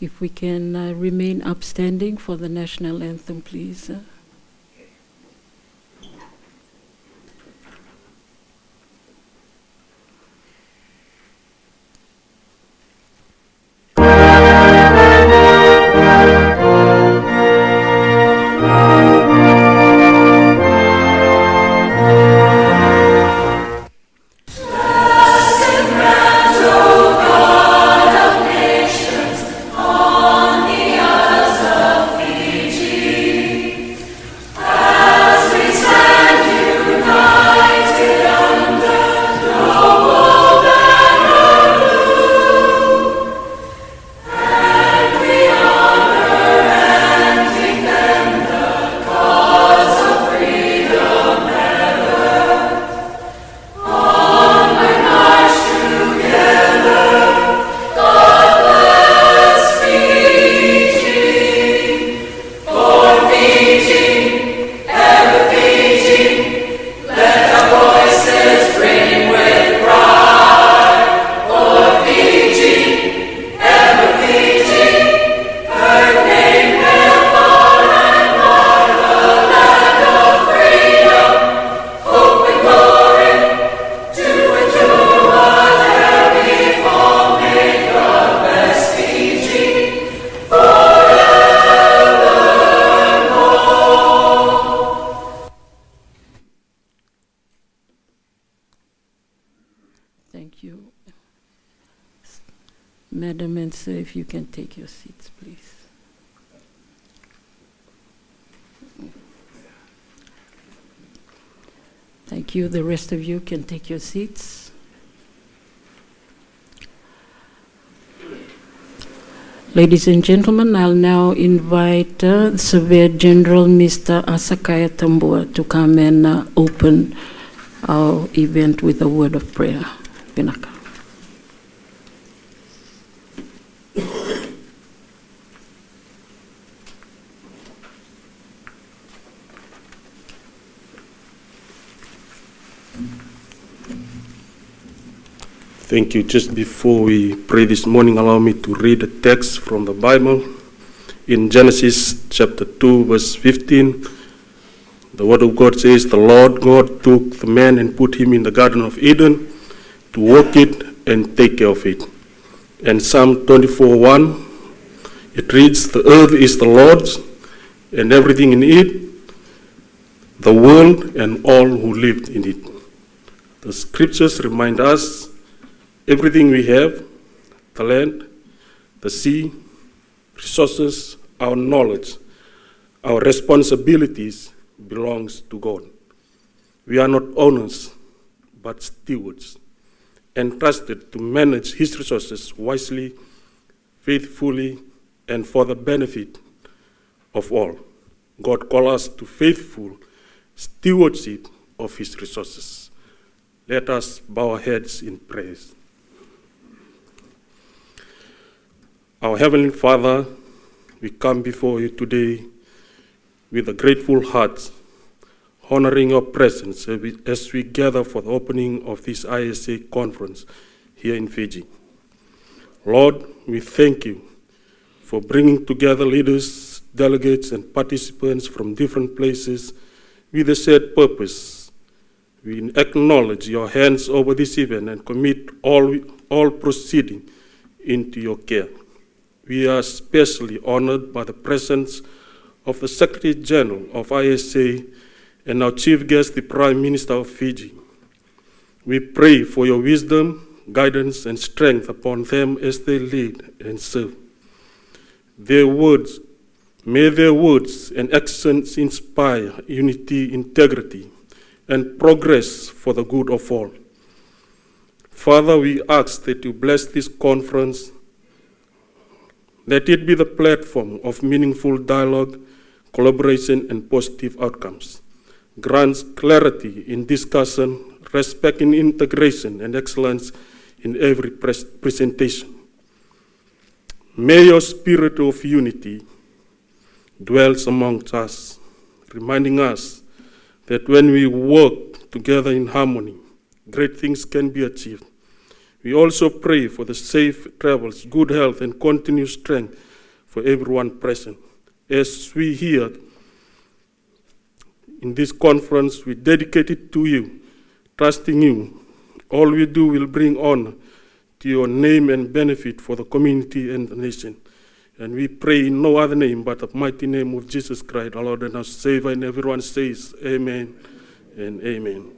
If we can remain upstanding for the national anthem, please. Thank you. Madam and sir, if you can take your seats, please. Thank you. The rest of you can take your seats. Ladies and gentlemen, I'll now invite Surveyor General Mr. Asakaya Tambua to come and open our event with a word of prayer. Binaka. Thank you. Just before we pray this morning, allow me to read a text from the Bible. In Genesis chapter 2, verse 15, the word of God says, "The Lord God took the man and put him in the Garden of Eden to work it and take care of it." And Psalm 24:1, it reads, "The earth is the Lord's and everything in it, the world and all who lived in it." The scriptures remind us everything we have, the land, the sea, resources, our knowledge, our responsibilities belongs to God. We are not owners, but stewards, entrusted to manage His resources wisely, faithfully, and for the benefit of all. God calls us to faithful stewardship of His resources. Let us bow our heads in praise. Our Heavenly Father, we come before you today with a grateful heart, honoring your presence as we gather for the opening of this ISA conference here in Fiji. Lord, we thank you for bringing together leaders, delegates, and participants from different places with a shared purpose. We acknowledge your hands over this event and commit all proceeding into your care. We are especially honored by the presence of the Secretary General of ISA and our chief guest, the Prime Minister of Fiji. We pray for your wisdom, guidance, and strength upon them as they lead and serve. May their words and actions inspire unity, integrity, and progress for the good of all. Father, we ask that you bless this conference. Let it be the platform of meaningful dialogue, collaboration, and positive outcomes. Grants clarity in discussion, respect in integration, and excellence in every presentation. May your spirit of unity dwells amongst us, reminding us that when we work together in harmony, great things can be achieved. We also pray for the safe travels, good health, and continued strength for everyone present. As we hear in this conference, we dedicate it to you, trusting you. All we do will bring honor to your name and benefit for the community and the nation. And we pray in no other name but the mighty name of Jesus Christ, our Lord and our Savior. And everyone says, Amen and Amen.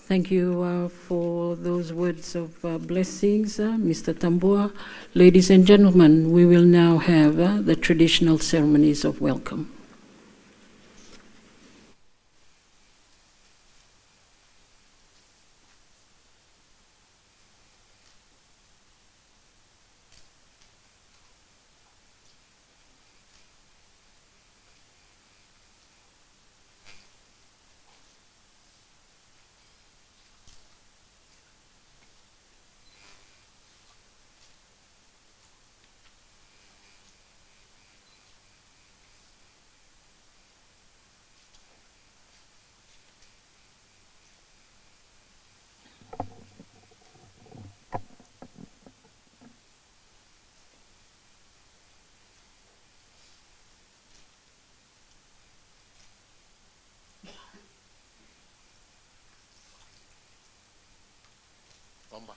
Thank you for those words of blessings, Mr. Tambua. Ladies and gentlemen, we will now have the traditional ceremonies of welcome. Bomba.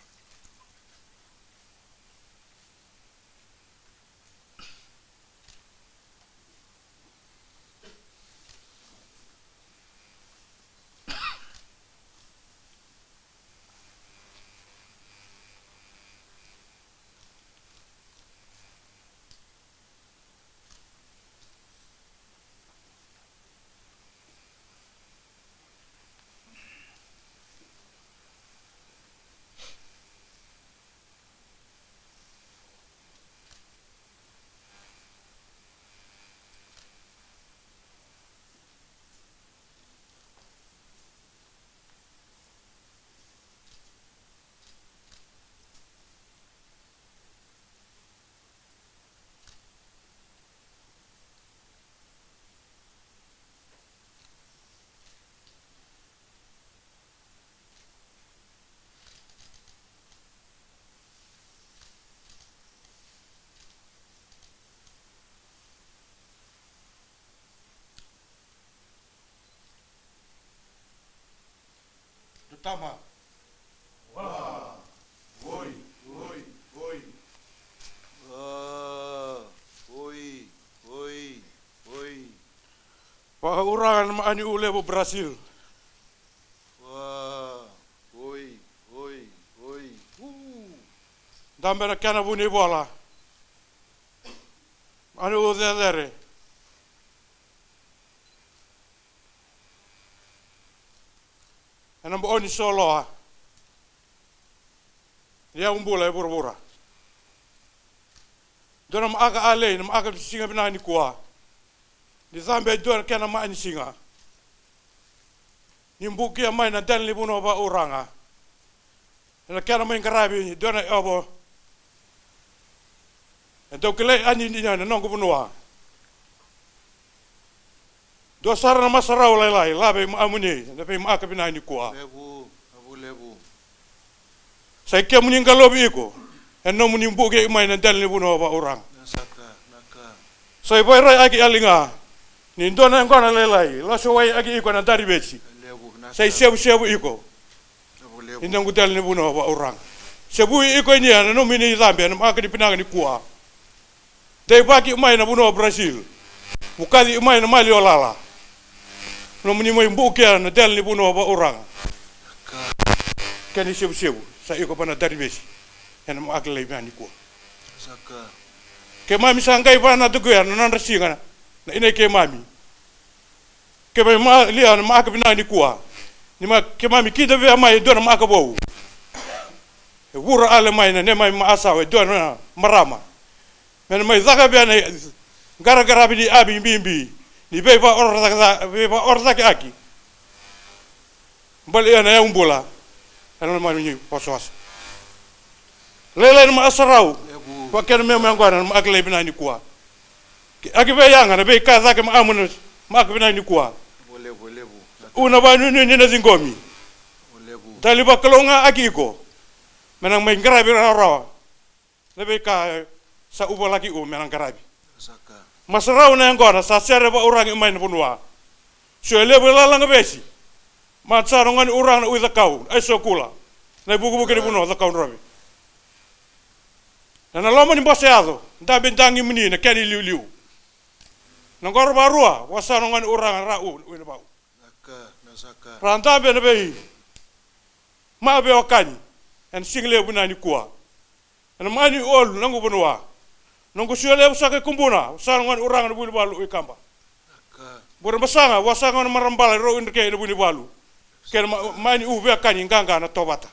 Tama. Wah. Oi, oi, oi. Oi, oi, oi. Paurangan maani ule bo Brazil. Wah. Oi, oi, oi. Dambera kana buni bola. Ani o dere. Ana mboni soloa. Dia umbula e bura. Dona maaga ale, na maaga singa binani kwa. Di zambe dona kana maani singa. Nimbuki amai na dan libuno ba uranga. Na kana mai ngarabi dona abo. Dokile ani dinya na nongo bunua. Do sarana masarau lai labe amuni na pe maaka binani kwa. Lebu. Sai ke muni ngalobi iko. Eno muni mbuke mai na dan libuno ba urang. Naka. Sai boy rai agi alinga. Ni ndona ngona lai. Lo so wai agi iko na dari beci. Lebu naka. Sai sebu iko. Lebu. Inang gudal libuno ba urang. Sebu iko ni ana no mini zambe na maaka di pinanga ni kwa. Dei baki mai na buno Brazil. Mukadi mai na mali olala. No muni mai mbuke na del ni buno ba urang. Kani sebu sa iko pana dari besi. Ena magle bani ko. Saka. Ke mami sangai bana dugu ya na rasinga na ine ke mami. Ke mai ma lia na maaka binani ko. Ni ma ke mami kita be mai dona maaka bo. E wura ale mai na ne mai ma asawe dona marama. Men mai zaka be na gara bi abi bimbi. Ni beba orza ke aki. Bali ana ya umbula. Ana ma ni posos. Lele ma asarau. Kwa kene me ngwana ma akle binani kwa. Aki be yanga na be kaza ke ma amuna ma akle binani kwa. Lebu. Una ba ni na zingomi. Dali ba kalonga agi ko. Menang main garabi rawa. Lebih ka sa ubo lagi menang garabi. Masarau na yang gona sa sere ba orang main punwa. Suele belalang besi. Matsarongan orang uida kau, eso kula. Na buku-buku ni puno da kau rabi. Na lama ni baseado, da bentangi menina kani liu-liu. Nangor barua, wasarongan orang rau uida bau. Nasaka. Ranta be nabe. Ma be wakani. En single bunani kuwa. En mani ol nangu punwa. Nangu suele usake kumbuna, wasarongan orang uida balu ikamba. Bora basanga, wasangan marambala ro indike ni buni balu. Ker mani ube akani nganga na tobata.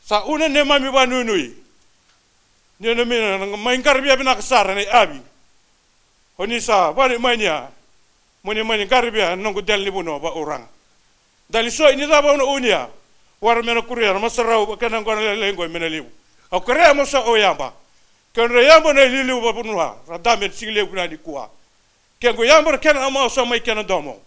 Sa una ne mami banu nui. Ne ne mina main karbia bina kasara ne abi. Honi sa bani mania. Moni mani karbia nongo del ni buno ba orang. Dali so ini da ba unia. War mena kuria masarau kana ngona lengo mena libu. Au kuria mo sa oyamba. Ken reyamba ne lilu ba bunwa. Radame single kuna ni kuwa. Kengo yamba ken ama so mai ken domo.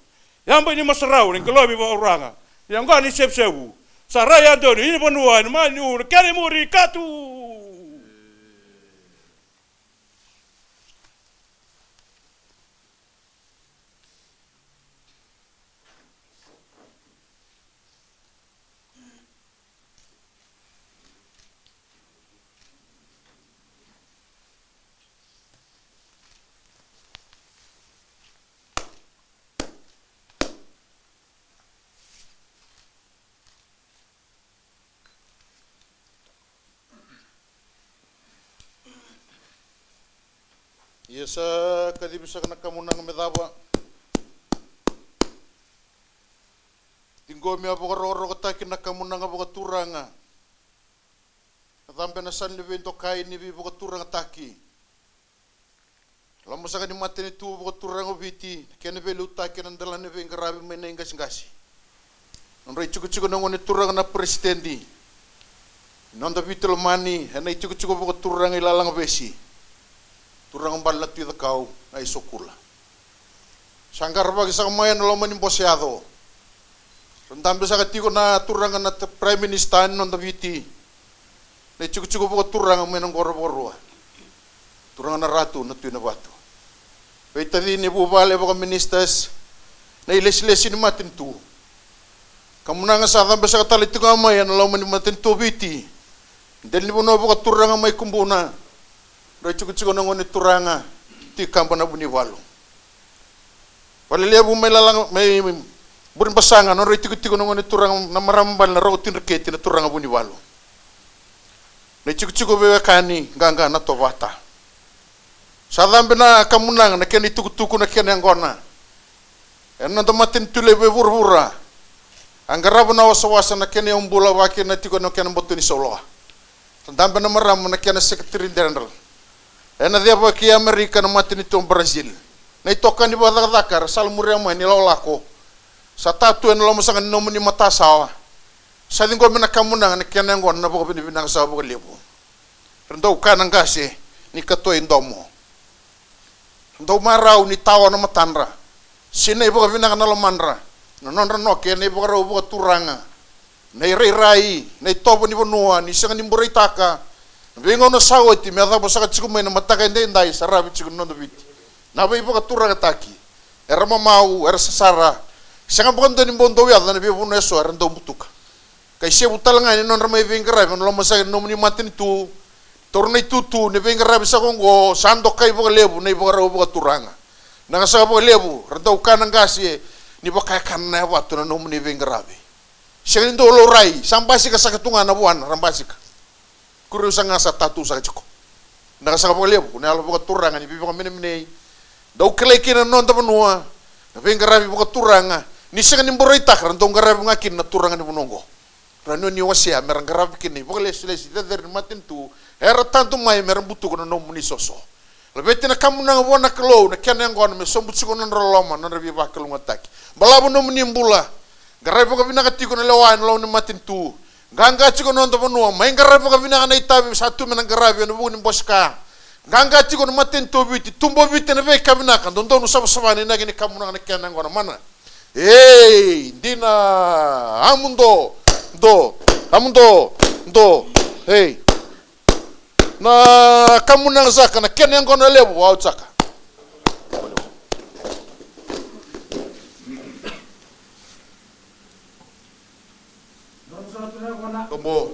Yamba ni masarau ni kelobi ba oranga. Yang gani sep-sebu. Saraya doni ini penuan manu kari muri katu. Yesa kadi bisa kena kamunang medaba. Tinggo mi abo roro kata kena kamunang abo turanga. Tambe na san levento kai ni bi abo turanga taki. Lamu saka ni mateni tu abo turanga viti kene belu taki nandalan ne vengarabi mena ngasi. Nonrei cukup-cukup nangone turanga na presidendi. Nonda vitul mani hena cukup-cukup abo turanga ilalang besi. Turang balat tu kau ai sokula. Sanggar bagi sang mayan lama ni boseado. Rentam bisa ketiko na turang na prime minister non daviti. Ne cukup buat turang menang goro-goro. Turang na ratu na tu na batu. Baita di ni bubale baka ministers na iles-iles ni matin tu. Kamu nang sa tam bisa katali tu mayan lama ni matin tu viti. Del ni bono baka turang mai kumbuna. Rai cukup-cukup nangone turanga ti kampana buni walu. Walalia bu melalang mai burin pasangan no rai cukup-cukup nangone turang na marambal na rautin reketi na turanga buni walu. Rai cukup-cukup be kani ganga na tobata. Sadam bena kamunang na keni tuku-tuku na keni angona. Enna tomatin tule be burbura. Anggarabu na wasa-wasa na keni umbula waki na tiko na keni botuni soloa. Sadam bena maram na keni sekretari general. Ena dia baki Amerika na mati nito Brazil. Na itokan di bawah sal muriama ni lolako. Sa tatu en lomo sangan nomu ni mata sawa. Sa linggo mena kamunang na kenengon na boko binang sawa boko lebo. Rendo kanang gase ni katoy ndomo. Rendo marau ni tawa na matandra. Sine boko binang na lomandra. Nonondra noke na boko raw boko turanga. Na irai na itobo ni bonua ni sangan ni mburitaka. Bingo na sawati me ata bosaka chikumai na mataka ndai sarabi chikunondo biti. Na bai boka turanga taki. Era mamau era sasara. Sanga bondo ni bondo ya na bibu na so era ndo mutuka. Kai se butalanga ni non ramai vingara no lomo sa no ni matin tu. Tornai tutu ni vingara bisa kongo sando kai boka lebu nei boka ro boka turanga. Na sa boka lebu renda ukana ngasi ni boka kan na watu na no ni vingara. Sanga ndo lorai sambasi ka sakatunga na buana rambasi ka. Kuru sanga sa tatu sa chiko. Nakasaka po lebu, kuna alo po turanga ni bibi ko minimini. Daw keleki na non tapanua. Na pingarabi po turanga. Ni sanga ni mboray takran dong garabi ngakin na turanga ni bunongo. Rano ni wasya merang garabi kini. Poko les der matin tu. Era tanto mai merang butu ko na no muni soso. Labeti na kamu na ngwana klo na kena ngwana me sombutsi ko na roloma na rabi bakal ngataki. Balabo no muni mbula. Garabi po binakati ko na lawan lawan ni matin tu. Ganga chiko non to panua main garabi ka binaka na itabi satu menang garabi no bunin boska ganga chiko no matin to biti tumbo biti na be ka binaka don don usab sabani na gini kamu na kena ngona mana Hey, dina amundo do. Hey. Na kamunang zaka na kenya ngono lebu wa zaka. Como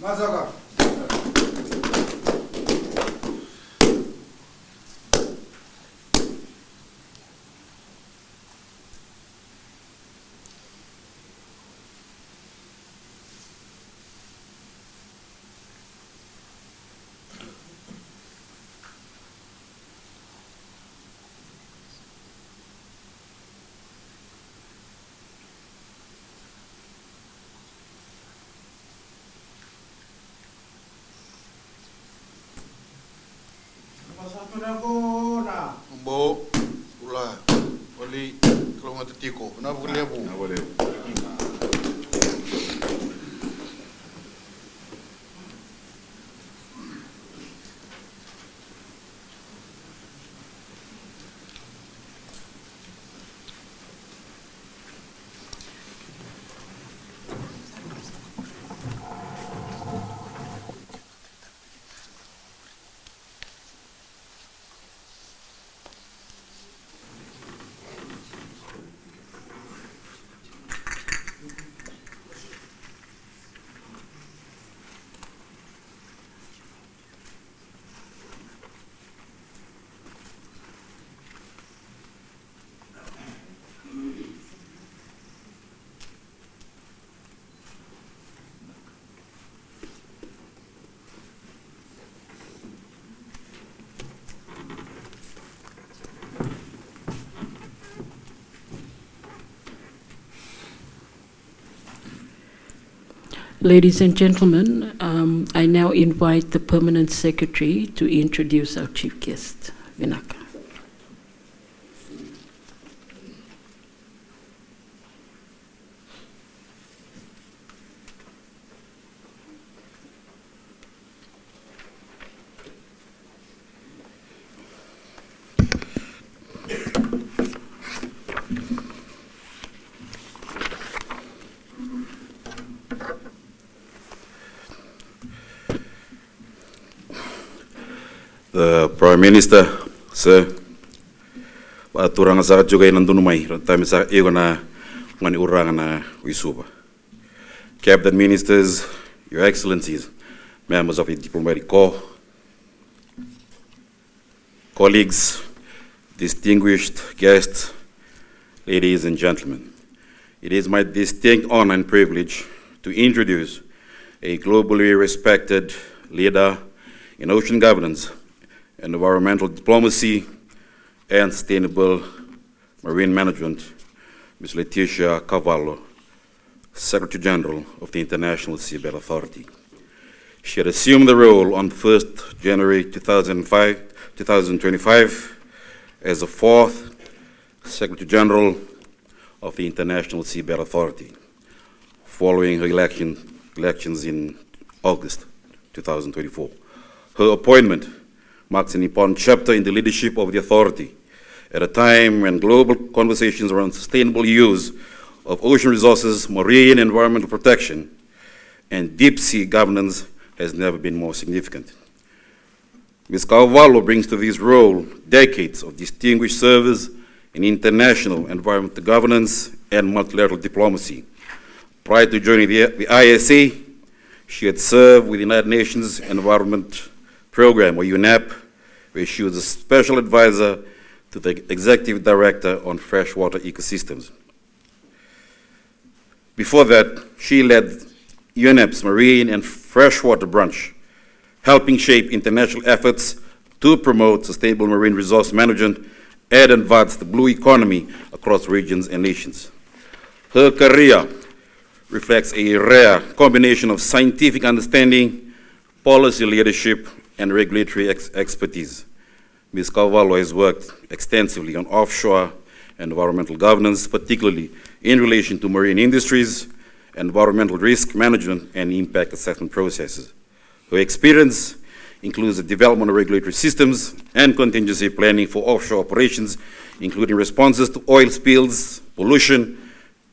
Mazaga. Mbo ula oli kalau ngata tiko na bulebu. Ladies and gentlemen, I now invite the Permanent Secretary to introduce our chief guest, Vinaka. The Prime Minister, sir, turang sa juga inandun mai, tami sa ego na ngani urang na Suva. Cabinet Ministers, Your Excellencies, members of the diplomatic corps, colleagues, distinguished guests, ladies and gentlemen. It is my distinct honor and privilege to introduce a globally respected leader in ocean governance, environmental diplomacy, and sustainable marine management, Ms. Leticia Carvalho, Secretary General of the International Seabed Authority. She had assumed the role on 1st January 2025 as the fourth Secretary General of the International Seabed Authority, following her elections in August 2024. Her appointment marks an important chapter in the leadership of the authority at a time when global conversations around sustainable use of ocean resources, marine environmental protection, and deep sea governance has never been more significant. Ms. Carvalho brings to this role decades of distinguished service in international environmental governance and multilateral diplomacy. Prior to joining the ISA, she had served with the United Nations Environment Program, or UNEP, where she was a special advisor to the Executive Director on Freshwater Ecosystems. Before that, she led UNEP's Marine and Freshwater Branch, helping shape international efforts to promote sustainable marine resource management and advance the blue economy across regions and nations. Her career reflects a rare combination of scientific understanding, policy leadership, and regulatory expertise. Ms. Carvalho has worked extensively on offshore environmental governance, particularly in relation to marine industries, environmental risk management, and impact assessment processes. Her experience includes the development of regulatory systems and contingency planning for offshore operations, including responses to oil spills, pollution,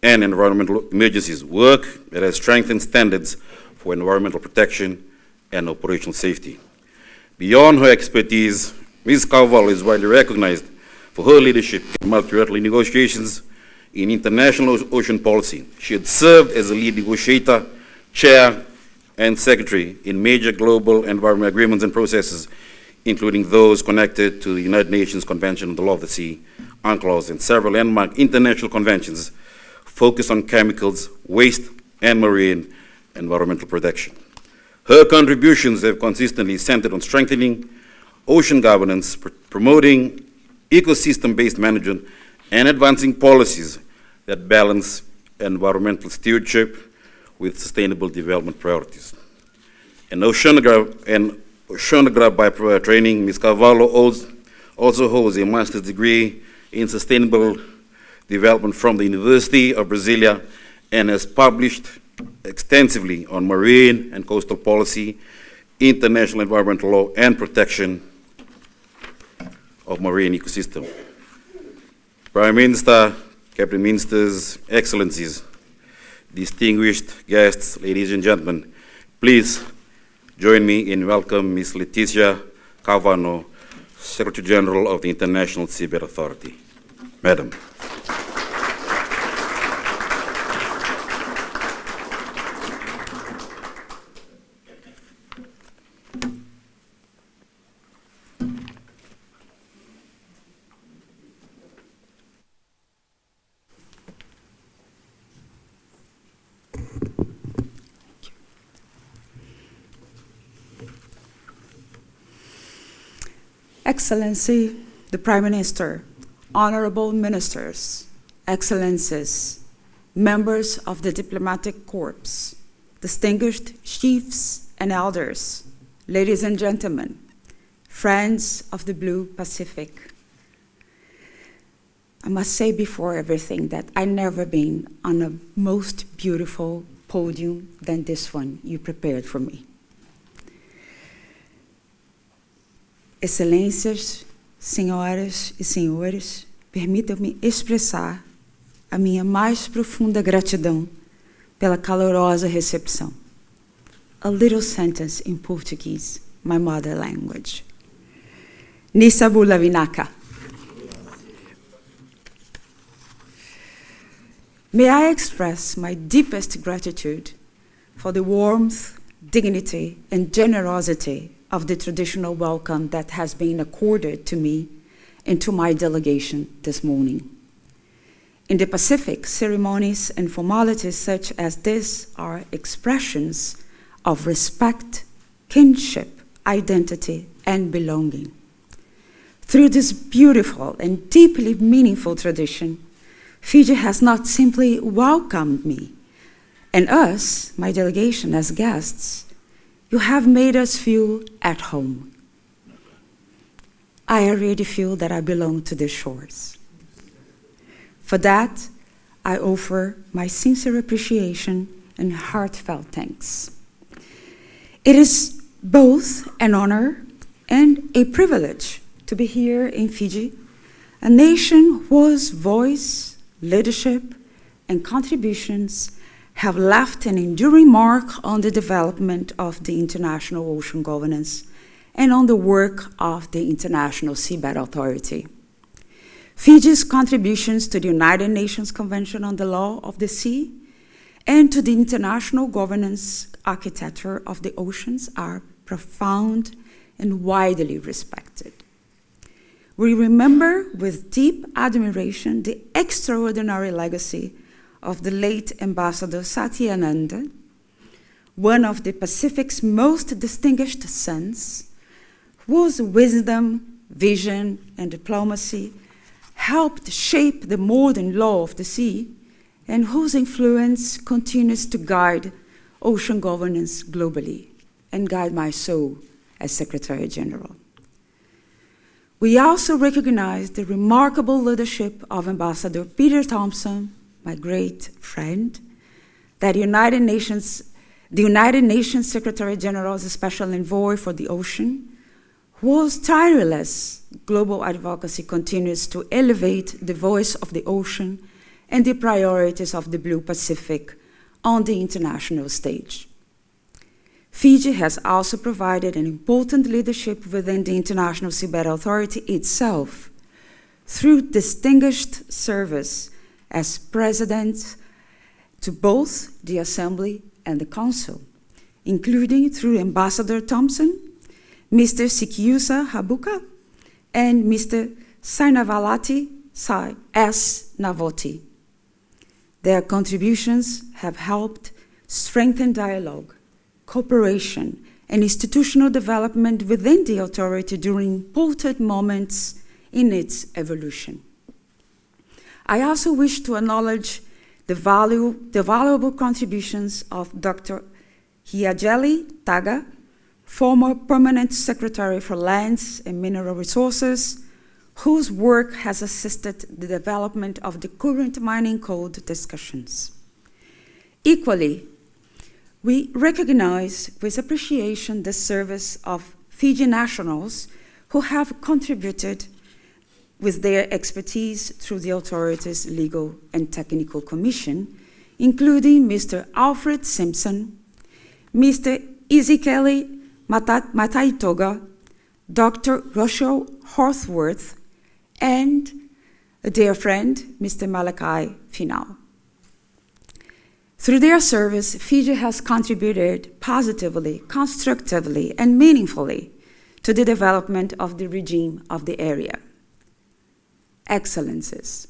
and environmental emergencies, work that has strengthened standards for environmental protection and operational safety. Beyond her expertise, Ms. Carvalho is widely recognized for her leadership in multilateral negotiations in international ocean policy. She had served as a lead negotiator, chair, and secretary in major global environmental agreements and processes, including those connected to the United Nations Convention on the Law of the Sea, UNCLOS, and several landmark international conventions focused on chemicals, waste, and marine environmental protection. Her contributions have consistently centered on strengthening ocean governance, promoting ecosystem-based management, and advancing policies that balance environmental stewardship with sustainable development priorities. An oceanographer by prior training, Ms. Carvalho also holds a master's degree in sustainable development from the University of Brasilia and has published extensively on marine and coastal policy, international environmental law, and protection of marine ecosystem. Prime Minister, Cabinet Ministers, Excellencies, distinguished guests, ladies and gentlemen, please join me in welcoming Ms. Leticia Carvalho, Secretary General of the International Seabed Authority. Madam. Excellency, the Prime Minister, honorable ministers, excellencies, members of the diplomatic corps, distinguished chiefs and elders, ladies and gentlemen, friends of the Blue Pacific. I must say before everything that I've never been on a most beautiful podium than this one you prepared for me. Excelências, senhoras e senhores, permitam-me expressar a minha mais profunda gratidão pela calorosa recepção. A little sentence in Portuguese, my mother language. Nisabula Vinaka. May I express my deepest gratitude for the warmth dignity, and generosity of the traditional welcome that has been accorded to me and to my delegation this morning. In the Pacific, ceremonies and formalities such as this are expressions of respect, kinship, identity, and belonging. Through this beautiful and deeply meaningful tradition, Fiji has not simply welcomed me and us, my delegation, as guests. You have made us feel at home. I already feel that I belong to the shores. For that, I offer my sincere appreciation and heartfelt thanks. It is both an honor and a privilege to be here in Fiji, a nation whose voice, leadership, and contributions have left an enduring mark on the development of the international ocean governance and on the work of the International Seabed Authority. Fiji's contributions to the United Nations Convention on the Law of the Sea and to the international governance architecture of the oceans are profound and widely respected. We remember with deep admiration the extraordinary legacy of the late Ambassador Satyananda, one of the Pacific's most distinguished sons, whose wisdom, vision, and diplomacy helped shape the modern law of the sea, and whose influence continues to guide ocean governance globally and guide my soul as Secretary General. We also recognize the remarkable leadership of Ambassador Peter Thompson, my great friend, that the United Nations Secretary General's Special Envoy for the Ocean, whose tireless global advocacy continues to elevate the voice of the ocean and the priorities of the Blue Pacific on the international stage. Fiji has also provided an important leadership within the International Seabed Authority itself through distinguished service as president to both the Assembly and the Council, including through Ambassador Thompson, Mr. Sikiusa Habuka, and Mr. Sainavalati S. Navoti. Their contributions have helped strengthen dialogue, cooperation, and institutional development within the authority during important moments in its evolution. I also wish to acknowledge the valuable contributions of Dr. Hiajeli Taga, former Permanent Secretary for Lands and Mineral Resources, whose work has assisted the development of the current mining code discussions. Equally, we recognize with appreciation the service of Fiji nationals who have contributed with their expertise through the authority's legal and technical commission, including Mr. Alfred Simpson, Mr. Ezekiel Mataitoga, Dr. Rochelle Horthworth, and a dear friend, Mr. Malachi Finau. Through their service, Fiji has contributed positively, constructively, and meaningfully to the development of the regime of the area. Excellencies,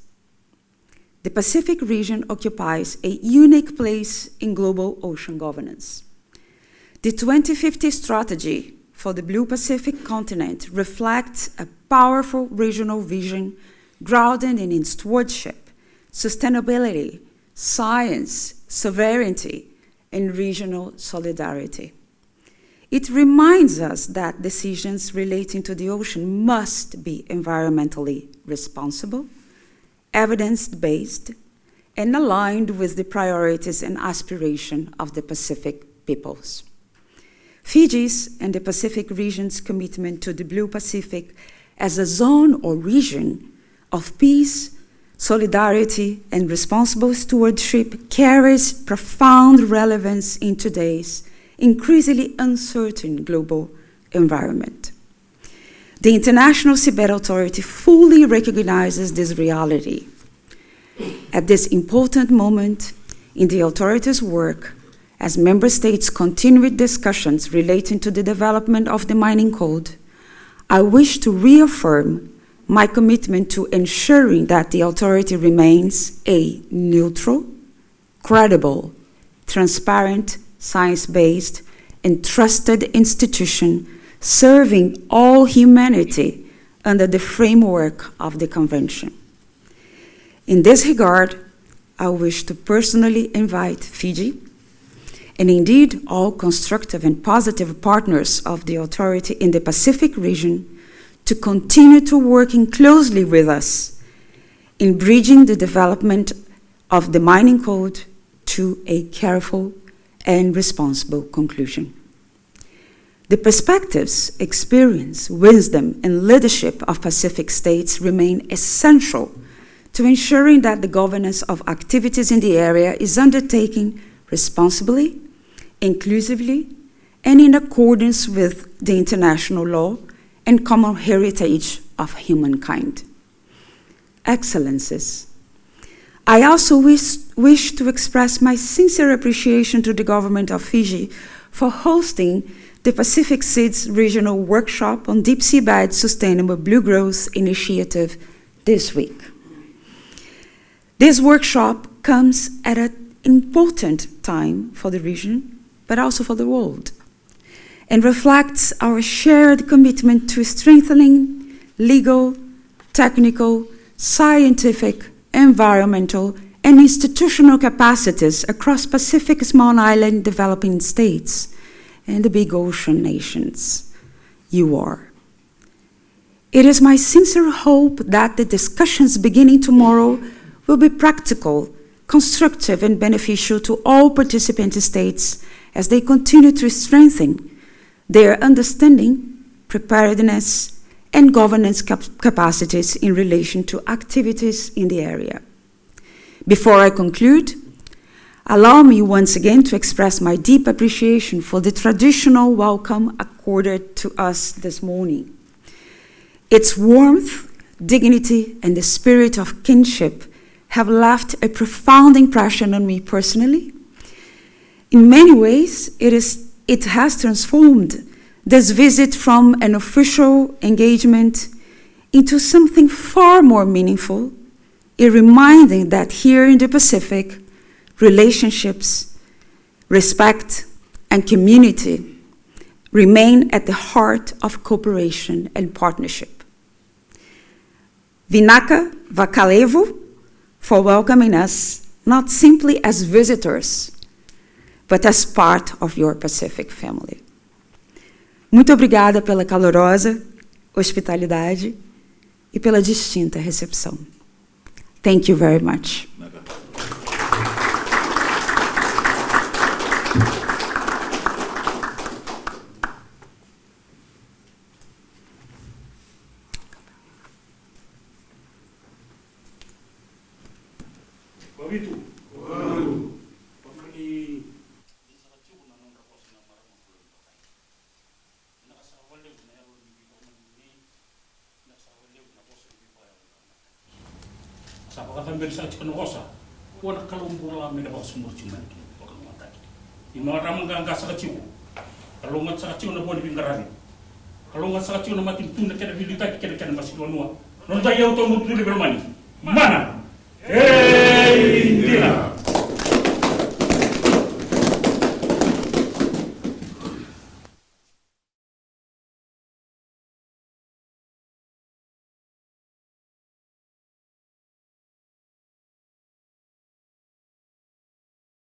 the Pacific region occupies a unique place in global ocean governance. The 2050 strategy for the Blue Pacific continent reflects a powerful regional vision grounded in stewardship, sustainability, science, sovereignty, and regional solidarity. It reminds us that decisions relating to the ocean must be environmentally responsible, evidence-based, and aligned with the priorities and aspirations of the Pacific peoples. Fiji's and the Pacific region's commitment to the Blue Pacific as a zone or region of peace, solidarity, and responsible stewardship carries profound relevance in today's increasingly uncertain global environment. The International Seabed Authority fully recognizes this reality. At this important moment in the authority's work, As member states continue with discussions relating to the development of the mining code, I wish to reaffirm my commitment to ensuring that the authority remains a neutral, credible, transparent, science-based, and trusted institution serving all humanity under the framework of the Convention. In this regard, I wish to personally invite Fiji, and indeed all constructive and positive partners of the authority in the Pacific region, to continue to working closely with us in bridging the development of the mining code to a careful and responsible conclusion. The perspectives, experience, wisdom, and leadership of Pacific states remain essential to ensuring that the governance of activities in the area is undertaken responsibly, inclusively, and in accordance with the international law and common heritage of humankind. Excellencies, I also wish to express my sincere appreciation to the government of Fiji for hosting the Pacific Seeds Regional Workshop on Deep Seabed Sustainable Blue Growth Initiative this week. This workshop comes at an important time for the region, but also for the world, and reflects our shared commitment to strengthening legal, technical, scientific, environmental, and institutional capacities across Pacific Small Island developing states and the big ocean nations. You are. It is my sincere hope that the discussions beginning tomorrow will be practical, constructive, and beneficial to all participant states as they continue to strengthen their understanding, preparedness, and governance capacities in relation to activities in the area. Before I conclude, allow me once again to express my deep appreciation for the traditional welcome accorded to us this morning. Its warmth, dignity, and the spirit of kinship have left a profound impression on me personally. In many ways, it has transformed this visit from an official engagement into something far more meaningful, a reminder that here in the Pacific, relationships, respect, and community remain at the heart of cooperation and partnership. Vinaka Vakalevu for welcoming us not simply as visitors, but as part of your Pacific family. Muito obrigada pela calorosa hospitalidade e pela distinta recepção. Thank you very much. Mana? Hey, Indira.